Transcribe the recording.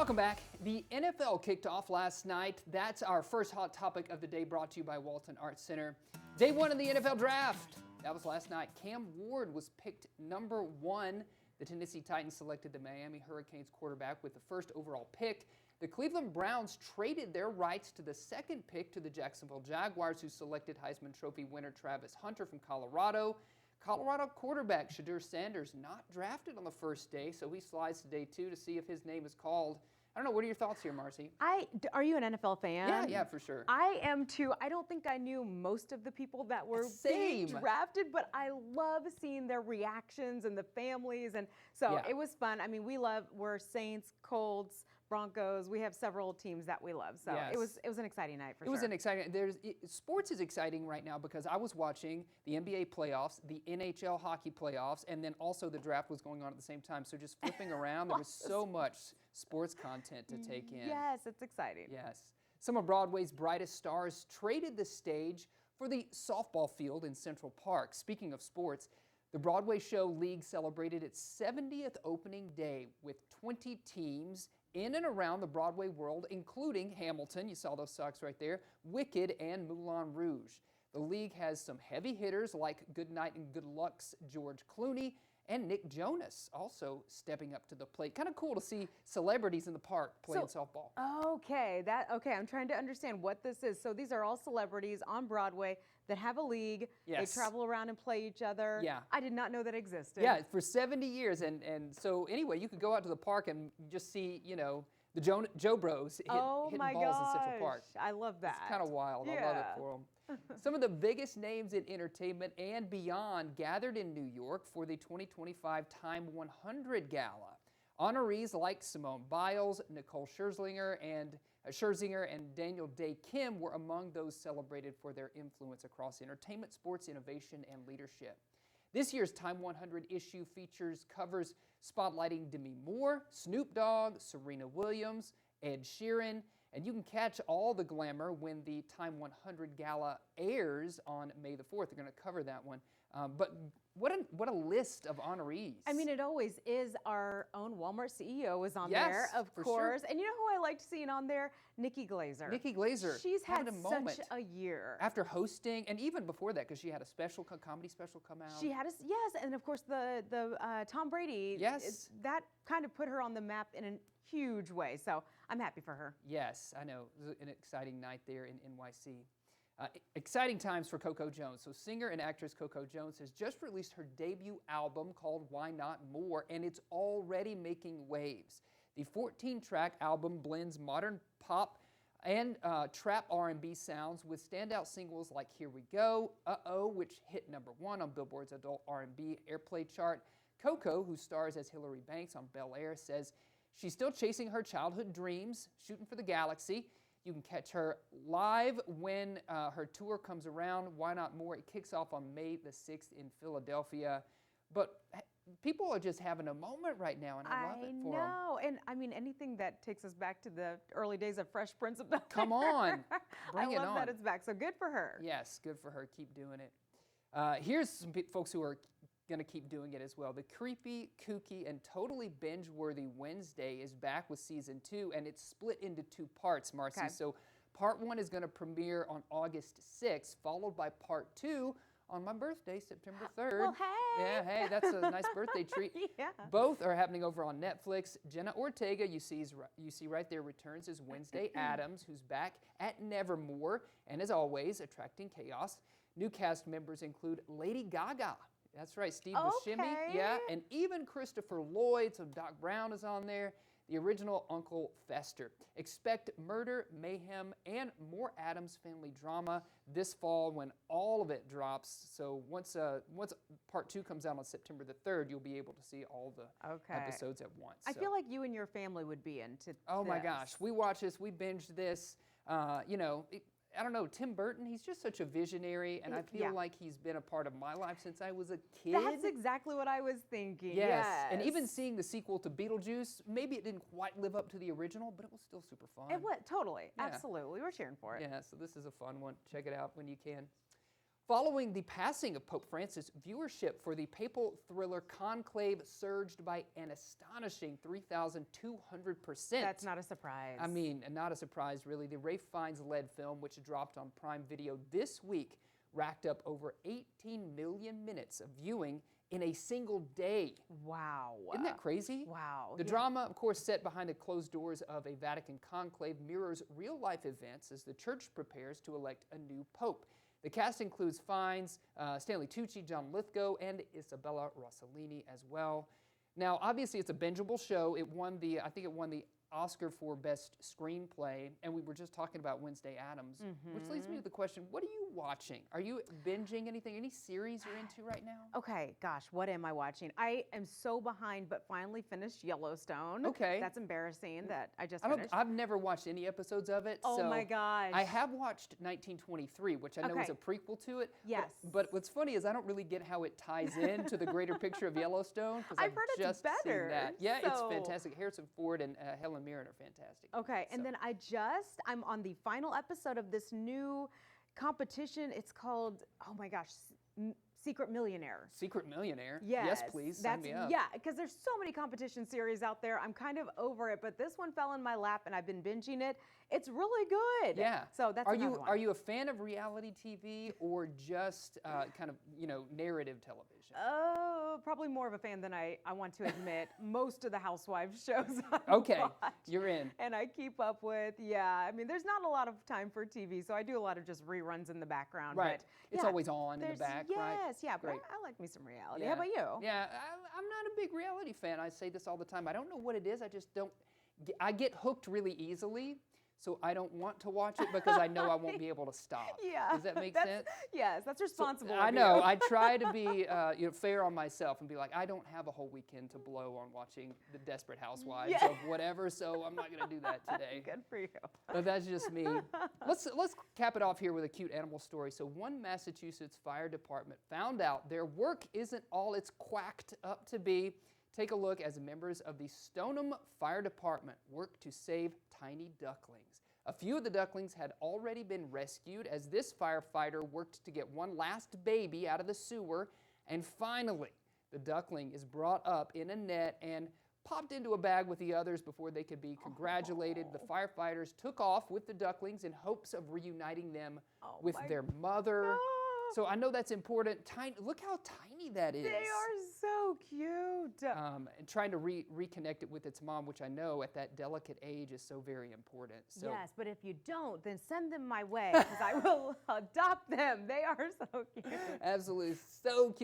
Welcome back. The NFL kicked off last night. That's our first hot topic of the day, brought to you by Walton Arts Center. Day one of the NFL draft. That was last night. Cam Ward was picked number 1. The Tennessee Titans selected the Miami Hurricanes quarterback with the first overall pick. The Cleveland Browns traded their rights to the second pick to the Jacksonville Jaguars, who selected Heisman Trophy winner Travis Hunter from Colorado. Colorado quarterback Shedeur Sanders not drafted on the first day, so he slides to day 2 to see if his name is called. I don't know, what are your thoughts here, Marcy? Are you an NFL fan? Yeah, for sure. I am too. I don't think I knew most of the people that were being drafted, but I love seeing their reactions and the families, and so it was fun. I mean, we're Saints, Colts, Broncos. We have several teams that we love, so it was an exciting night for sure. It was an exciting. Sports is exciting right now because I was watching the NBA playoffs, the NHL hockey playoffs, and then also the draft was going on at the same time. So just flipping around, there was so much sports content to take in. Yes, it's exciting. Yes. Some of Broadway's brightest stars traded the stage for the softball field in Central Park. Speaking of sports, the Broadway show League celebrated its 70th opening day with 20 teams in and around the Broadway world, including Hamilton, you saw those socks right there, Wicked, and Moulin Rouge. The League has some heavy hitters like Goodnight and Good Luck's George Clooney, and Nick Jonas also stepping up to the plate. Kind of cool to see celebrities in the park playing softball. Okay, I'm trying to understand what this is. So these are all celebrities on Broadway that have a league. Yes. They travel around and play each other. Yeah. I did not know that existed. Yeah, for 70 years. And so anyway, you could go out to the park and just see, you know, the Joe Bros hitting balls in Central Park. I love that. It's kind of wild. I love it for them. Some of the biggest names in entertainment and beyond gathered in New York for the 2025 Time 100 Gala. Honorees like Simone Biles, Nicole Scherzinger, and Daniel Day Kim were among those celebrated for their influence across entertainment, sports, innovation, and leadership. This year's Time 100 issue features covers spotlighting Demi Moore, Snoop Dogg, Serena Williams, Ed Sheeran, and you can catch all the glamour when the Time 100 Gala airs on May the 4th. They're going to cover that one. But what a list of honorees. I mean, it always is. Our own Walmart CEO is on there, of course. Sure. And you know who I liked seeing on there? Nikki Glaser. Nikki Glaser. She's had such a year. After hosting, and even before that, because she had a comedy special come out. She had yes, and of course the Tom Brady. Yes. That kind of put her on the map in a huge way. So I'm happy for her. Yes, I know. It was an exciting night there in NYC. Exciting times for Coco Jones. So singer and actress Coco Jones has just released her debut album called Why Not More, and it's already making waves. The 14-track album blends modern pop and trap R&B sounds with standout singles like Here We Go, Uh-Oh, which hit #1 on Billboard's adult R&B airplay chart. Coco, who stars as Hillary Banks on Bel Air, says she's still chasing her childhood dreams, shooting for the galaxy. You can catch her live when her tour comes around. Why Not More? It kicks off on May the 6th in Philadelphia. But people are just having a moment right now, and I love it for them. I know, and I mean, anything that takes us back to the early days of Fresh Prince of Bel-Air. Come on, bring it on. I love that it's back, so good for her. Yes, good for her. Keep doing it. Here's some folks who are going to keep doing it as well. The creepy, kooky, and totally binge-worthy Wednesday is back with season 2, and it's split into 2 parts, Marcy. Okay. So part 1 is going to premiere on August 6th, followed by part 2 on my birthday, September 3rd. Well, hey! Yeah, hey, that's a nice birthday treat. Yeah. Both are happening over on Netflix. Jenna Ortega, you see right there, returns as Wednesday Addams, who's back at Nevermore, and as always, attracting chaos. New cast members include Lady Gaga. That's right, Steve Buscemi, yeah, and even Christopher Lloyd, so Doc Brown is on there, the original Uncle Fester. Expect murder, mayhem, and more Addams Family drama this fall when all of it drops. So once part 2 comes out on September the 3rd, you'll be able to see all the episodes at once. I feel like you and your family would be into Oh my gosh, we watch this, we binged this, you know, I don't know, Tim Burton, he's just such a visionary, and I feel like he's been a part of my life since I was a kid. That's exactly what I was thinking. Yes. And even seeing the sequel to Beetlejuice, maybe it didn't quite live up to the original, but it was still super fun. It was, totally, absolutely. We're cheering for it. Yeah, so this is a fun one. Check it out when you can. Following the passing of Pope Francis, viewership for the papal thriller Conclave surged by an astonishing 3,200%. That's not a surprise. I mean, not a surprise, really. The Ralph Fiennes-led film, which dropped on Prime Video this week, racked up over 18 million minutes of viewing in a single day. Wow. Isn't that crazy? Wow. The drama, of course, set behind the closed doors of a Vatican conclave, mirrors real-life events as the church prepares to elect a new pope. The cast includes Fiennes, Stanley Tucci, John Lithgow, and Isabella Rossellini as well. Now, obviously, it's a bingeable show. I think it won the Oscar for Best Screenplay, and we were just talking about Wednesday Addams, which leads me to the question, what are you watching? Are you binging anything? Any series you're into right now? Okay, gosh, what am I watching? I am so behind, but finally finished Yellowstone. Okay. That's embarrassing that I just finished. I've never watched any episodes of it. Oh so my gosh. I have watched 1923, which I know is a prequel to it. Yes. But what's funny is I don't really get how it ties into the greater picture of Yellowstone, because I've heard it's just better, seen that. Yeah, it's so- fantastic. Harrison Ford and Helen Mirren are fantastic. Okay, and then I'm on the final episode of this new competition. It's called, oh my gosh, Secret Millionaire. Secret Millionaire? Yes, Yes, please, sign me up. Yeah, because there's so many competition series out there. I'm kind of over it, but this one fell in my lap and I've been binging it. It's really good. Yeah. So that's another one. Are you a fan of reality TV or just kind of, narrative television? Oh, probably more of a fan than I want to admit. Most of the Housewives shows I Okay, watch you're in. and I keep up with. Yeah, I mean, there's not a lot of time for TV, so I do a lot of just reruns in the background. Right. But It's yeah, always on in the back, right? Yes, yeah, but Great. I like me some reality. Yeah. How about you? Yeah, I'm not a big reality fan. I say this all the time. I don't know what it is. I just don't. I get hooked really easily, so I don't want to watch it because I know I won't be able to stop. Yeah. Does that make that's- sense? Yes, that's responsible. I of know. you. I try to be fair on myself and be like, I don't have a whole weekend to blow on watching The Desperate Housewives Yeah. of whatever, so I'm not going to do that today. Good for you. But that's just me. Let's cap it off here with a cute animal story. So one Massachusetts fire department found out their work isn't all it's quacked up to be. Take a look as members of the Stoneham Fire Department work to save tiny ducklings. A few of the ducklings had already been rescued as this firefighter worked to get one last baby out of the sewer, and finally, the duckling is brought up in a net and popped into a bag with the others before they could be congratulated. The firefighters took off with the ducklings in hopes of reuniting them with my their mother. God. So I know that's important. Look how tiny that is. They are so cute. And trying to reconnect it with its mom, which I know at that delicate age is so very important. So Yes, but if you don't, then send them my way because I will adopt them. They are so cute. absolutely, so cute.